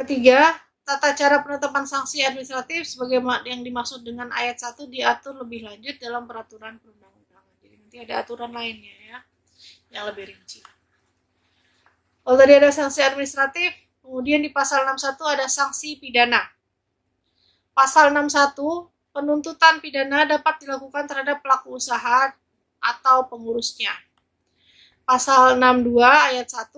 ketiga, tata cara penetapan sanksi administratif sebagaimana yang dimaksud dengan ayat 1 diatur lebih lanjut dalam peraturan perundang-undangan. Jadi nanti ada aturan lainnya ya, yang lebih rinci. Kalau tadi ada sanksi administratif, kemudian di pasal 61 ada sanksi pidana. Pasal 61, penuntutan pidana dapat dilakukan terhadap pelaku usaha atau pengurusnya. Pasal 62 ayat 1,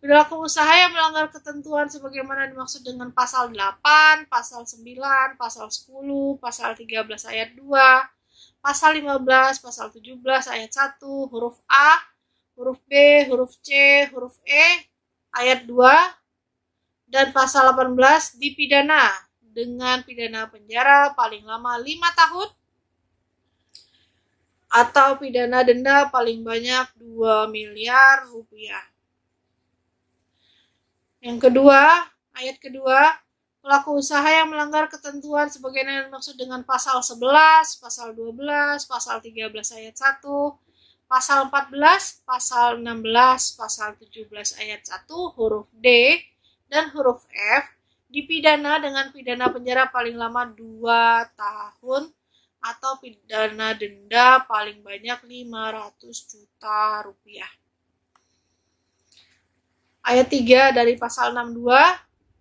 perilaku usaha yang melanggar ketentuan sebagaimana dimaksud dengan pasal 8, pasal 9, pasal 10, pasal 13 ayat 2, pasal 15, pasal 17 ayat 1, huruf A, huruf B, huruf C, huruf E, ayat 2, dan pasal 18 dipidana dengan pidana penjara paling lama 5 tahun atau pidana denda paling banyak 2 miliar rupiah. Yang kedua, ayat kedua, pelaku usaha yang melanggar ketentuan sebagaimana dimaksud dengan pasal 11, pasal 12, pasal 13 ayat 1, pasal 14, pasal 16, pasal 17 ayat 1, huruf D dan huruf F dipidana dengan pidana penjara paling lama 2 tahun atau pidana denda paling banyak 500 juta rupiah. Ayat 3 dari pasal 62,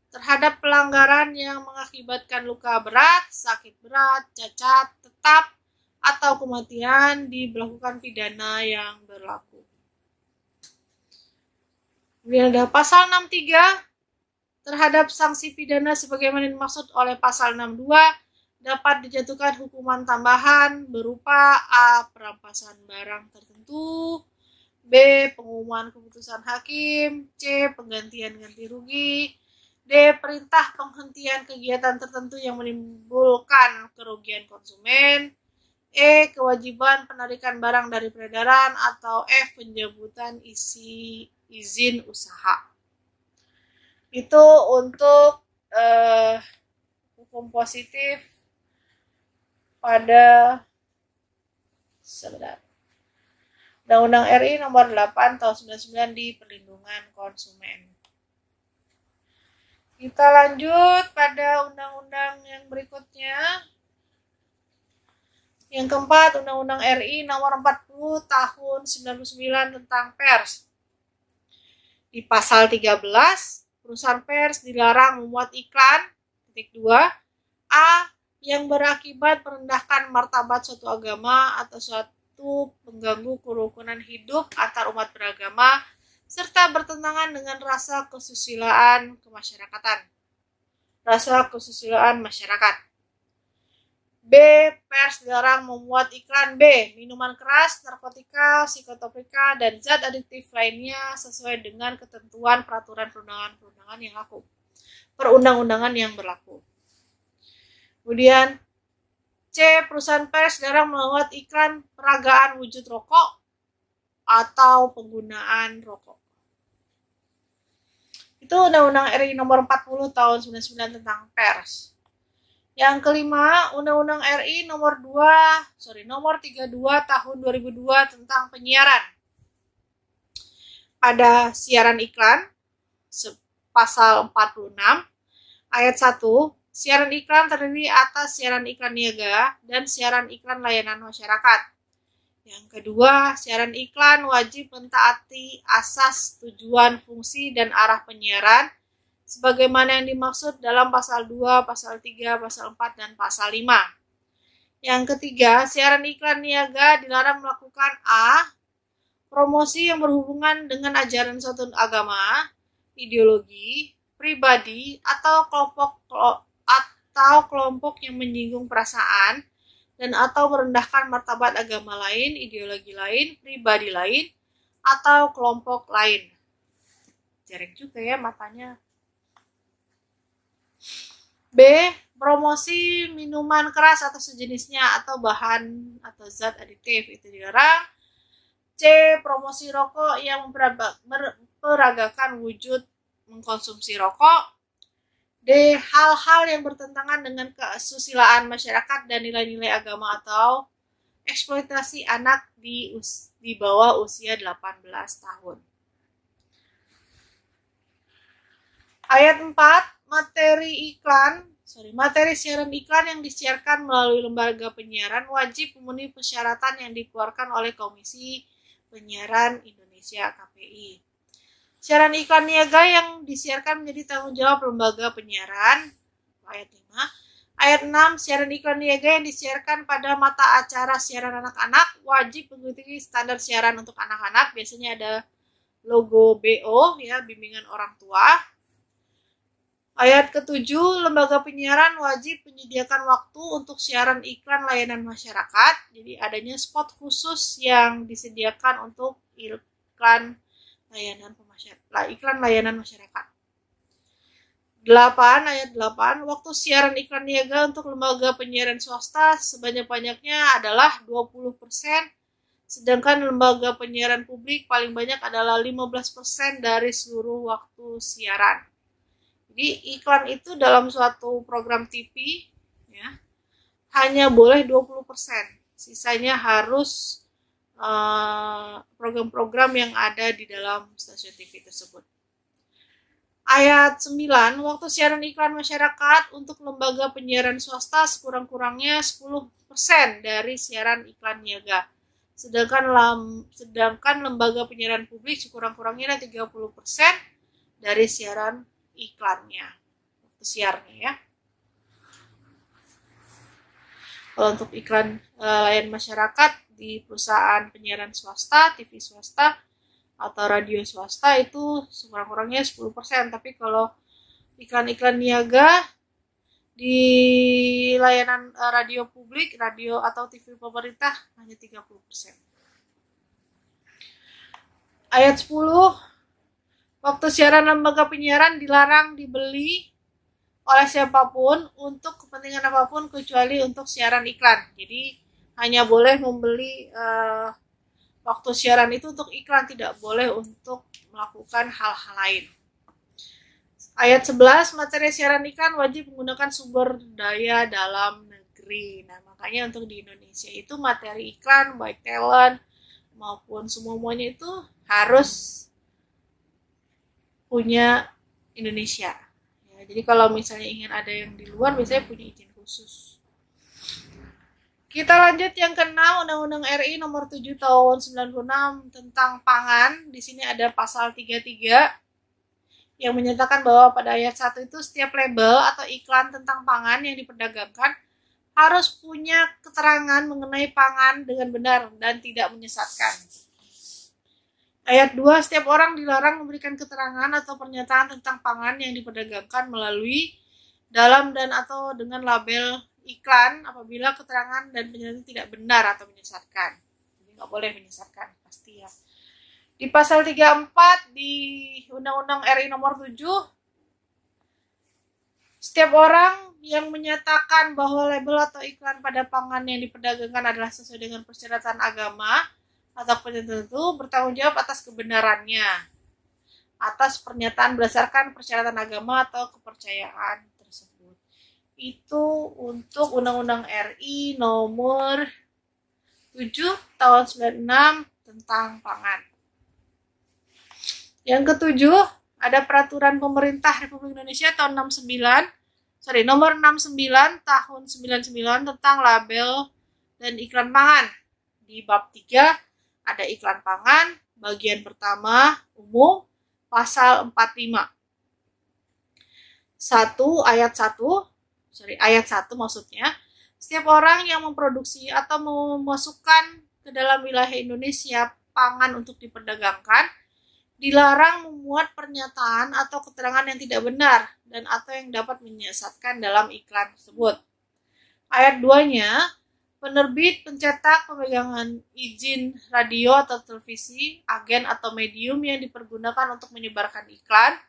terhadap pelanggaran yang mengakibatkan luka berat, sakit berat, cacat, tetap, atau kematian diberlakukan pidana yang berlaku. Kemudian ada pasal 63, terhadap sanksi pidana sebagaimana dimaksud oleh pasal 62, dapat dijatuhkan hukuman tambahan berupa A. perampasan barang tertentu, B. pengumuman keputusan hakim, C. penggantian ganti rugi, D. perintah penghentian kegiatan tertentu yang menimbulkan kerugian konsumen, E. kewajiban penarikan barang dari peredaran, atau F. pencabutan izin usaha. Itu untuk hukum positif pada Undang-Undang RI nomor 8 tahun 99 di perlindungan konsumen. Kita lanjut pada undang-undang yang berikutnya. Yang keempat, Undang-Undang RI nomor 40 tahun 99 tentang pers. Di pasal 13, perusahaan pers dilarang memuat iklan, titik 2, A. yang berakibat merendahkan martabat suatu agama atau suatu pengganggu kerukunan hidup antar umat beragama, serta bertentangan dengan rasa kesusilaan kemasyarakatan. Rasa kesusilaan masyarakat. B. Pers dilarang memuat iklan B. minuman keras, narkotika, psikotropika, dan zat adiktif lainnya sesuai dengan ketentuan peraturan perundang-undangan yang berlaku. Kemudian C. Perusahaan pers dilarang memuat iklan peragaan wujud rokok atau penggunaan rokok. Itu Undang-Undang RI nomor 40 tahun 99 tentang pers. Yang kelima, Undang-Undang RI nomor 32 tahun 2002 tentang penyiaran. Pada siaran iklan, pasal 46, ayat 1, siaran iklan terdiri atas siaran iklan niaga dan siaran iklan layanan masyarakat. Yang kedua, siaran iklan wajib mentaati asas, tujuan, fungsi, dan arah penyiaran sebagaimana yang dimaksud dalam pasal 2, pasal 3, pasal 4, dan pasal 5. Yang ketiga, siaran iklan niaga dilarang melakukan A. promosi yang berhubungan dengan ajaran suatu agama, ideologi, pribadi, atau kelompok yang menyinggung perasaan dan atau merendahkan martabat agama lain, ideologi lain, pribadi lain, atau kelompok lain. Jarang juga ya matanya. B. Promosi minuman keras atau sejenisnya atau bahan atau zat adiktif itu dilarang. C. Promosi rokok yang memperagakan wujud mengkonsumsi rokok. D. Hal-hal yang bertentangan dengan kesusilaan masyarakat dan nilai-nilai agama atau eksploitasi anak di bawah usia 18 tahun. Ayat 4, materi siaran iklan yang disiarkan melalui lembaga penyiaran wajib memenuhi persyaratan yang dikeluarkan oleh Komisi Penyiaran Indonesia (KPI). Siaran iklan niaga yang disiarkan menjadi tanggung jawab lembaga penyiaran. Ayat 5. Ayat 6, siaran iklan niaga yang disiarkan pada mata acara siaran anak-anak wajib mengikuti standar siaran untuk anak-anak. Biasanya ada logo BO, ya, bimbingan orang tua. Ayat ke-7, lembaga penyiaran wajib menyediakan waktu untuk siaran iklan layanan masyarakat. Jadi adanya spot khusus yang disediakan untuk iklan layanan masyarakat. 8, ayat 8, waktu siaran iklan niaga untuk lembaga penyiaran swasta sebanyak-banyaknya adalah 20%, sedangkan lembaga penyiaran publik paling banyak adalah 15% dari seluruh waktu siaran. Jadi iklan itu dalam suatu program TV, ya, hanya boleh 20%. Sisanya harus program-program yang ada di dalam stasiun TV tersebut. Ayat 9, waktu siaran iklan masyarakat untuk lembaga penyiaran swasta sekurang-kurangnya 10% dari siaran iklan niaga. Sedangkan lembaga penyiaran publik sekurang-kurangnya 30% dari siaran iklannya, waktu siarnya, ya. Kalau untuk iklan layanan masyarakat di perusahaan penyiaran swasta, TV swasta, atau radio swasta itu sekurang-kurangnya 10%. Tapi kalau iklan-iklan niaga di layanan radio publik, radio atau TV pemerintah hanya 30%. Ayat 10, waktu siaran lembaga penyiaran dilarang dibeli oleh siapapun untuk kepentingan apapun kecuali untuk siaran iklan. Jadi hanya boleh membeli waktu siaran itu untuk iklan, tidak boleh untuk melakukan hal-hal lain. Ayat 11, materi siaran iklan wajib menggunakan sumber daya dalam negeri. Nah, makanya untuk di Indonesia itu materi iklan, baik talent maupun semuanya itu harus punya Indonesia. Ya, jadi kalau misalnya ingin ada yang di luar, biasanya punya izin khusus. Kita lanjut yang ke-6, Undang-Undang RI nomor 7 tahun 96 tentang pangan. Di sini ada pasal 33 yang menyatakan bahwa pada ayat 1 itu setiap label atau iklan tentang pangan yang diperdagangkan harus punya keterangan mengenai pangan dengan benar dan tidak menyesatkan. Ayat 2, setiap orang dilarang memberikan keterangan atau pernyataan tentang pangan yang diperdagangkan melalui, dalam dan atau dengan label iklan apabila keterangan dan pernyataan tidak benar atau menyesatkan. Jadi nggak boleh menyesatkan, pasti, ya. Di pasal 34 di Undang-Undang RI nomor 7, setiap orang yang menyatakan bahwa label atau iklan pada pangan yang diperdagangkan adalah sesuai dengan persyaratan agama atau tertentu bertanggung jawab atas kebenarannya atas pernyataan berdasarkan persyaratan agama atau kepercayaan tersebut. Itu untuk Undang-Undang RI nomor 7 tahun 96 tentang pangan. Yang ketujuh, ada Peraturan Pemerintah Republik Indonesia tahun nomor 69 tahun 99 tentang label dan iklan pangan. Di bab 3 ada iklan pangan, bagian pertama umum, pasal 45. Ayat 1 maksudnya, setiap orang yang memproduksi atau memasukkan ke dalam wilayah Indonesia pangan untuk diperdagangkan dilarang memuat pernyataan atau keterangan yang tidak benar dan atau yang dapat menyesatkan dalam iklan tersebut. Ayat 2-nya, penerbit, pencetak, pemegang izin radio atau televisi, agen atau medium yang dipergunakan untuk menyebarkan iklan,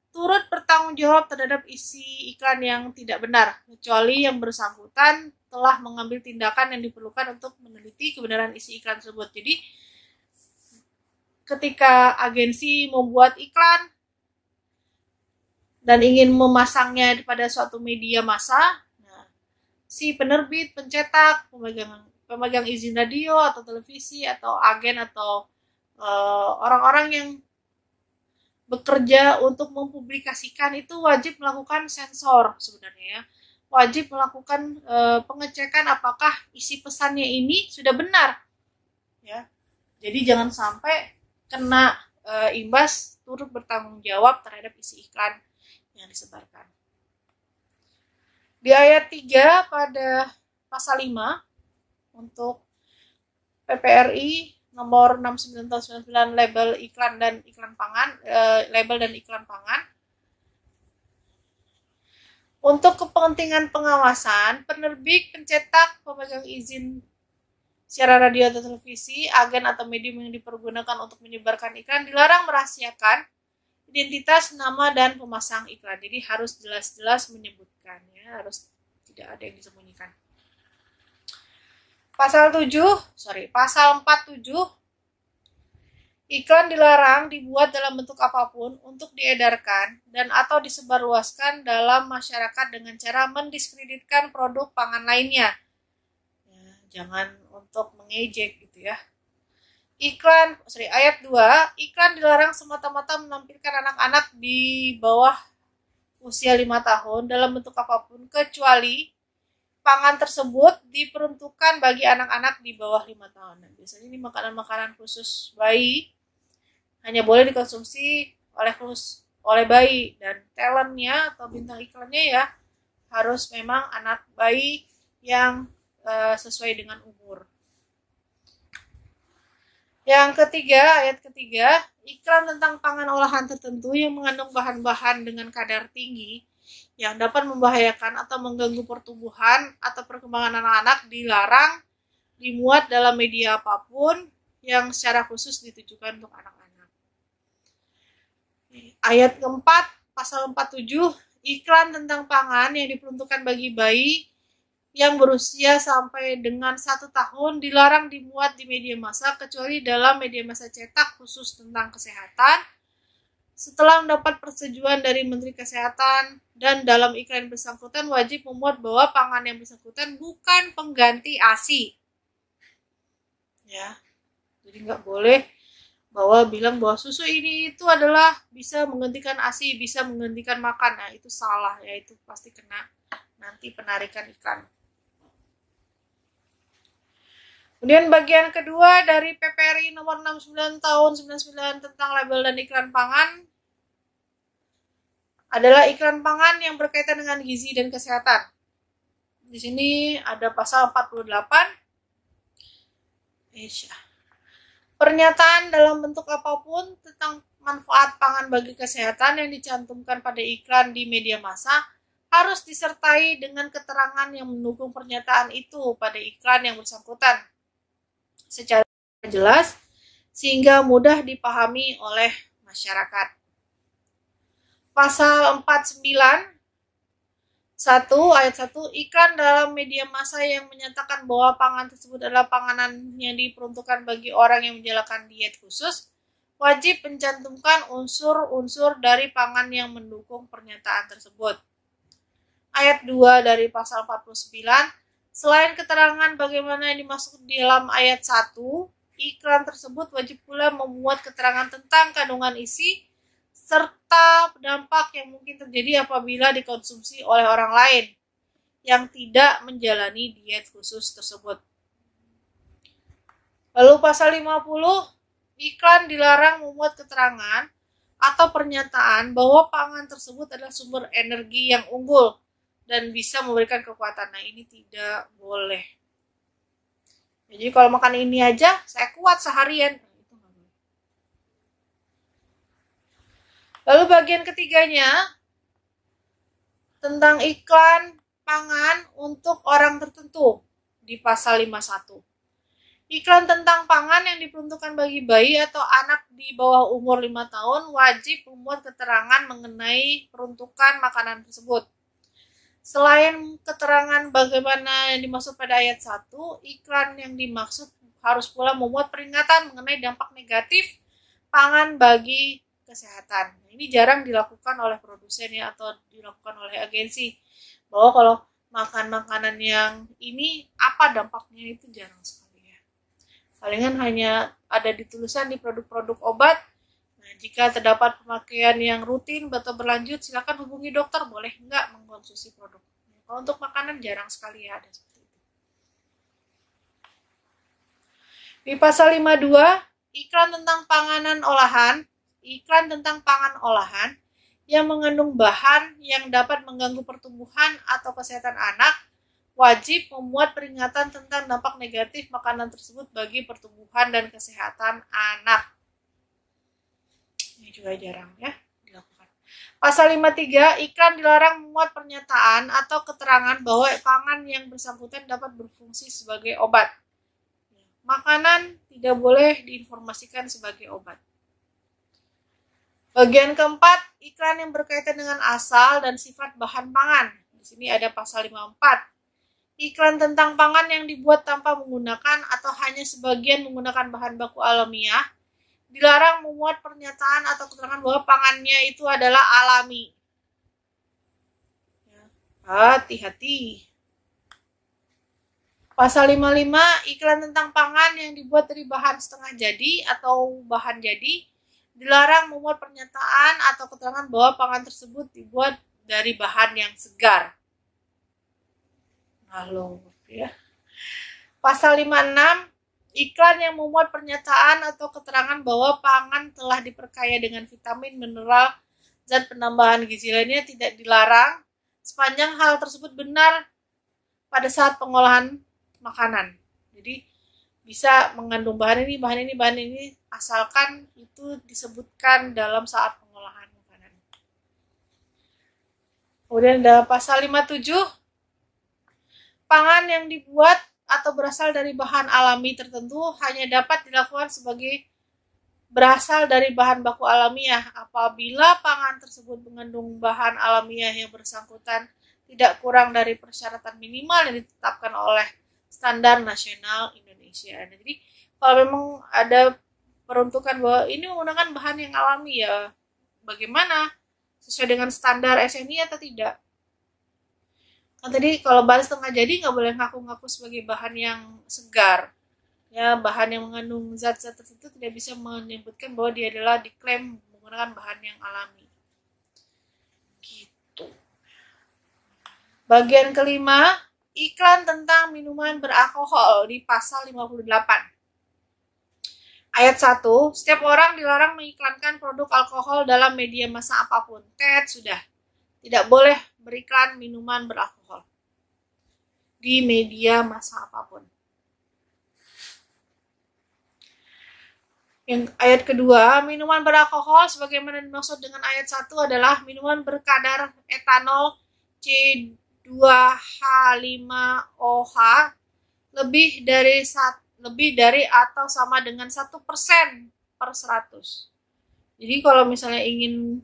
turut bertanggung jawab terhadap isi iklan yang tidak benar, kecuali yang bersangkutan telah mengambil tindakan yang diperlukan untuk meneliti kebenaran isi iklan tersebut. Jadi, ketika agensi membuat iklan dan ingin memasangnya pada suatu media massa, si penerbit, pencetak, pemegang izin radio atau televisi atau agen atau orang-orang yang bekerja untuk mempublikasikan itu wajib melakukan sensor sebenarnya ya. Wajib melakukan pengecekan apakah isi pesannya ini sudah benar ya. Jadi jangan sampai kena imbas, turut bertanggung jawab terhadap isi iklan yang disebarkan. Di ayat 3 pada pasal 5 untuk PPRI nomor 69 tahun 99 label iklan dan iklan pangan, label dan iklan pangan. Untuk kepentingan pengawasan, penerbit, pencetak, pemegang izin siaran radio atau televisi, agen atau medium yang dipergunakan untuk menyebarkan iklan dilarang merahasiakan identitas, nama, dan pemasang iklan. Jadi harus jelas-jelas menyebutkan ya, harus tidak ada yang disembunyikan. Pasal 47, iklan dilarang dibuat dalam bentuk apapun untuk diedarkan dan atau disebarluaskan dalam masyarakat dengan cara mendiskreditkan produk pangan lainnya. Ya, jangan untuk mengejek gitu ya. Ayat 2, iklan dilarang semata-mata menampilkan anak-anak di bawah usia 5 tahun dalam bentuk apapun kecuali pangan tersebut diperuntukkan bagi anak-anak di bawah 5 tahun. Nah, biasanya ini makanan-makanan khusus bayi hanya boleh dikonsumsi oleh bayi, dan talentnya atau bintang iklannya ya harus memang anak bayi yang sesuai dengan umur. Yang ketiga, ayat ketiga, iklan tentang pangan olahan tertentu yang mengandung bahan-bahan dengan kadar tinggi yang dapat membahayakan atau mengganggu pertumbuhan atau perkembangan anak-anak dilarang dimuat dalam media apapun yang secara khusus ditujukan untuk anak-anak. Ayat keempat, pasal 47, iklan tentang pangan yang diperuntukkan bagi bayi yang berusia sampai dengan 1 tahun dilarang dimuat di media massa kecuali dalam media massa cetak khusus tentang kesehatan setelah mendapat persetujuan dari Menteri Kesehatan, dan dalam iklan bersangkutan wajib memuat bahwa pangan yang bersangkutan bukan pengganti ASI. Ya. Jadi nggak boleh bilang bahwa susu ini itu adalah bisa menggantikan ASI, bisa menggantikan makan. Nah, itu salah ya, itu pasti kena nanti penarikan iklan. Kemudian bagian kedua dari PPRI nomor 69 tahun 99 tentang label dan iklan pangan adalah iklan pangan yang berkaitan dengan gizi dan kesehatan. Di sini ada pasal 48. Pernyataan dalam bentuk apapun tentang manfaat pangan bagi kesehatan yang dicantumkan pada iklan di media massa harus disertai dengan keterangan yang mendukung pernyataan itu pada iklan yang bersangkutan secara jelas sehingga mudah dipahami oleh masyarakat. Pasal 49 ayat 1, iklan dalam media massa yang menyatakan bahwa pangan tersebut adalah panganan yang diperuntukkan bagi orang yang menjalankan diet khusus wajib mencantumkan unsur-unsur dari pangan yang mendukung pernyataan tersebut. Ayat 2 dari pasal 49, selain keterangan bagaimana yang dimaksud di dalam ayat 1, iklan tersebut wajib pula memuat keterangan tentang kandungan isi serta dampak yang mungkin terjadi apabila dikonsumsi oleh orang lain yang tidak menjalani diet khusus tersebut. Lalu pasal 50, iklan dilarang memuat keterangan atau pernyataan bahwa pangan tersebut adalah sumber energi yang unggul dan bisa memberikan kekuatan. Nah, ini tidak boleh. Jadi kalau makan ini aja, saya kuat seharian. Lalu bagian ketiganya, tentang iklan pangan untuk orang tertentu di pasal 51. Iklan tentang pangan yang diperuntukkan bagi bayi atau anak di bawah umur 5 tahun wajib memuat keterangan mengenai peruntukan makanan tersebut. Selain keterangan bagaimana yang dimaksud pada ayat 1, iklan yang dimaksud harus pula memuat peringatan mengenai dampak negatif pangan bagi kesehatan. Ini jarang dilakukan oleh produsen ya, atau dilakukan oleh agensi. Bahwa kalau makan makanan yang ini apa dampaknya itu jarang sekali ya. Palingan hanya ada di tulisan di produk-produk obat. Nah, Nah, jika terdapat pemakaian yang rutin atau berlanjut, silakan hubungi dokter, boleh enggak mengkonsumsi produk. Kalau untuk makanan jarang sekali ya ada seperti itu. Di pasal 52, iklan tentang panganan olahan, iklan tentang pangan olahan yang mengandung bahan yang dapat mengganggu pertumbuhan atau kesehatan anak, wajib memuat peringatan tentang dampak negatif makanan tersebut bagi pertumbuhan dan kesehatan anak. Ini juga jarang ya dilakukan. Pasal 53, iklan dilarang memuat pernyataan atau keterangan bahwa pangan yang bersangkutan dapat berfungsi sebagai obat. Makanan tidak boleh diinformasikan sebagai obat. Bagian keempat, iklan yang berkaitan dengan asal dan sifat bahan pangan. Di sini ada pasal 54. Iklan tentang pangan yang dibuat tanpa menggunakan atau hanya sebagian menggunakan bahan baku alamiah dilarang memuat pernyataan atau keterangan bahwa pangannya itu adalah alami. Hati-hati. Pasal 55, iklan tentang pangan yang dibuat dari bahan setengah jadi atau bahan jadi dilarang memuat pernyataan atau keterangan bahwa pangan tersebut dibuat dari bahan yang segar. Halo, ya. Pasal 56, iklan yang memuat pernyataan atau keterangan bahwa pangan telah diperkaya dengan vitamin, mineral, zat penambahan gizi lainnya tidak dilarang sepanjang hal tersebut benar pada saat pengolahan makanan. Jadi bisa mengandung bahan ini, asalkan itu disebutkan dalam saat pengolahan makanan. Kemudian ada pasal 57, pangan yang dibuat atau berasal dari bahan alami tertentu hanya dapat dilakukan sebagai berasal dari bahan baku alamiah apabila pangan tersebut mengandung bahan alamiah yang bersangkutan tidak kurang dari persyaratan minimal yang ditetapkan oleh standar nasional Indonesia. Jadi kalau memang ada peruntukan bahwa ini menggunakan bahan yang alami, ya bagaimana? Sesuai dengan standar SNI atau tidak? Kan tadi kalau bahan setengah jadi nggak boleh ngaku-ngaku sebagai bahan yang segar. Ya, bahan yang mengandung zat-zat tertentu tidak bisa menyebutkan bahwa dia adalah diklaim menggunakan bahan yang alami. Gitu. Bagian kelima, iklan tentang minuman beralkohol di pasal 58. Ayat 1, setiap orang dilarang mengiklankan produk alkohol dalam media massa apapun. Sudah. Tidak boleh beriklan minuman beralkohol di media massa apapun. Yang ayat kedua, minuman beralkohol sebagaimana dimaksud dengan ayat 1 adalah minuman berkadar etanol C2H5OH lebih dari atau sama dengan 1% per 100. Jadi kalau misalnya ingin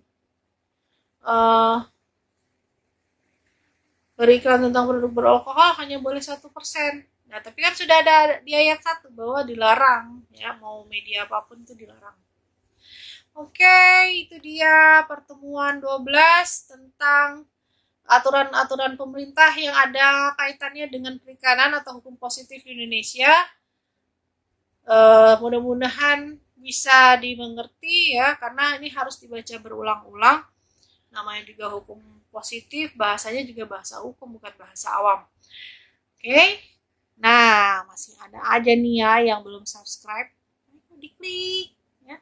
beriklan tentang produk beralkohol hanya boleh 1%. Nah, tapi kan sudah ada di ayat 1 bahwa dilarang, ya, mau media apapun itu dilarang. Oke, itu dia pertemuan 12 tentang aturan-aturan pemerintah yang ada kaitannya dengan perikanan atau hukum positif di Indonesia. Mudah-mudahan bisa dimengerti ya, karena ini harus dibaca berulang-ulang. Namanya juga hukum positif, bahasanya juga bahasa hukum, bukan bahasa awam. Oke. Nah, masih ada aja nih ya yang belum subscribe. Diklik ya.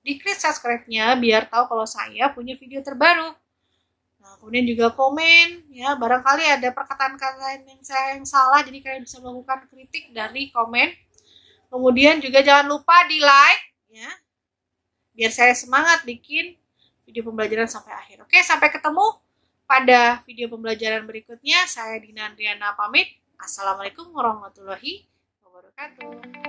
Diklik subscribe-nya biar tahu kalau saya punya video terbaru. Nah, kemudian juga komen ya, barangkali ada perkataan-perkataan yang salah, jadi kalian bisa melakukan kritik dari komen. Kemudian juga jangan lupa di like ya. Biar saya semangat bikin video pembelajaran sampai akhir. Oke, sampai ketemu pada video pembelajaran berikutnya. Saya Dina Andriana pamit. Assalamualaikum warahmatullahi wabarakatuh.